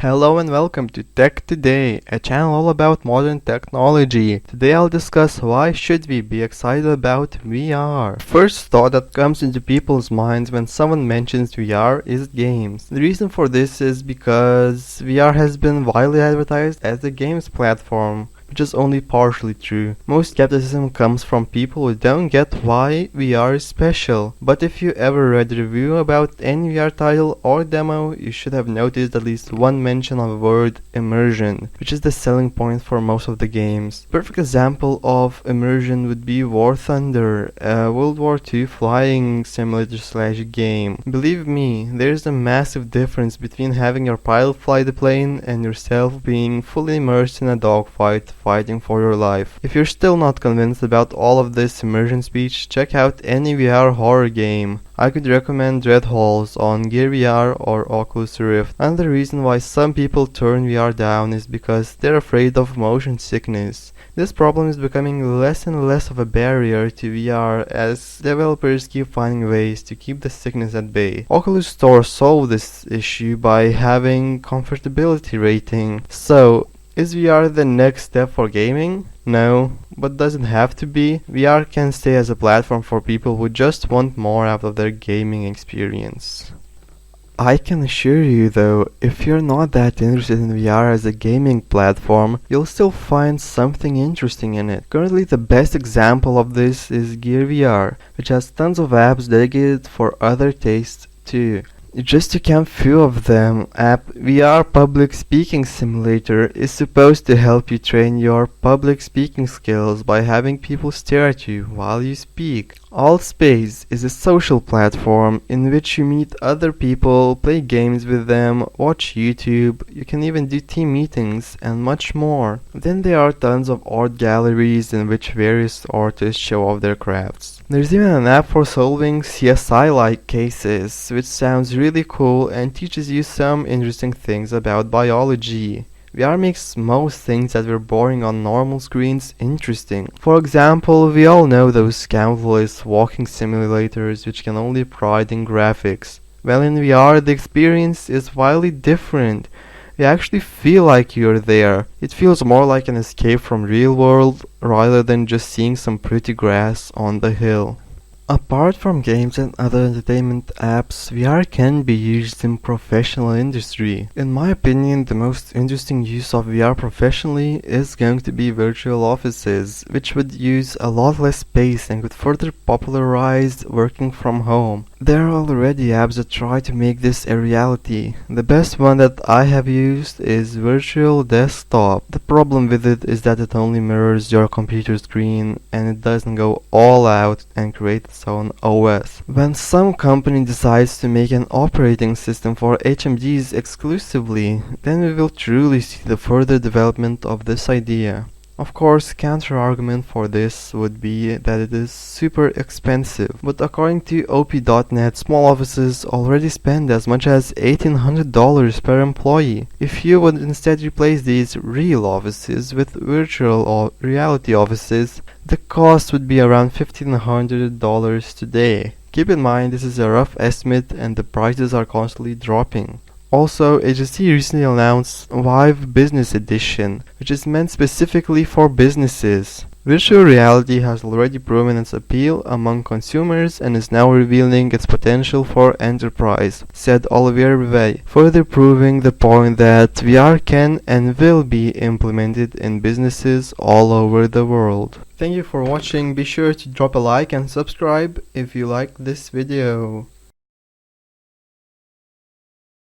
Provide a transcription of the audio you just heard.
Hello and welcome to Tech Today, a channel all about modern technology. Today I'll discuss why should we be excited about VR. First thought that comes into people's minds when someone mentions VR is games. The reason for this is because VR has been widely advertised as a games platform, which is only partially true. Most skepticism comes from people who don't get why VR is special. But if you ever read a review about any VR title or demo, you should have noticed at least one mention of the word immersion, which is the selling point for most of the games. Perfect example of immersion would be War Thunder, a World War II flying simulator/game. Believe me, there's a massive difference between having your pilot fly the plane and yourself being fully immersed in a dogfight fighting for your life. If you're still not convinced about all of this immersion speech, check out any VR horror game. I could recommend Dread Halls on Gear VR or Oculus Rift. Another reason why some people turn VR down is because they're afraid of motion sickness. This problem is becoming less and less of a barrier to VR as developers keep finding ways to keep the sickness at bay. Oculus Store solved this issue by having comfortability rating. So, is VR the next step for gaming? No, but doesn't have to be. VR can stay as a platform for people who just want more out of their gaming experience. I can assure you though, if you're not that interested in VR as a gaming platform, you'll still find something interesting in it. Currently the best example of this is Gear VR, which has tons of apps dedicated for other tastes too. Just to count few of them, app VR Public Speaking Simulator is supposed to help you train your public speaking skills by having people stare at you while you speak. Altspace is a social platform in which you meet other people, play games with them, watch YouTube, you can even do team meetings, and much more. Then there are tons of art galleries in which various artists show off their crafts. There's even an app for solving CSI-like cases, which sounds really cool and teaches you some interesting things about biology. VR makes most things that were boring on normal screens interesting. For example, we all know those countless walking simulators which can only pride in graphics. Well, in VR the experience is wildly different. You actually feel like you're there. It feels more like an escape from real world rather than just seeing some pretty grass on the hill. Apart from games and other entertainment apps, VR can be used in professional industry. In my opinion, the most interesting use of VR professionally is going to be virtual offices, which would use a lot less space and could further popularize working from home. There are already apps that try to make this a reality. The best one that I have used is Virtual Desktop. The problem with it is that it only mirrors your computer screen and it doesn't go all out and create its own OS. When some company decides to make an operating system for HMDs exclusively, then we will truly see the further development of this idea. Of course, counter-argument for this would be that it is super expensive, but according to OP.net, small offices already spend as much as $1,800 per employee. If you would instead replace these real offices with virtual reality offices, the cost would be around $1,500 today. Keep in mind this is a rough estimate and the prices are constantly dropping. Also, HTC recently announced Vive Business Edition, which is meant specifically for businesses. Virtual reality has already proven its appeal among consumers and is now revealing its potential for enterprise, said Olivier Rivet, further proving the point that VR can and will be implemented in businesses all over the world. Thank you for watching. Be sure to drop a like and subscribe if you liked this video.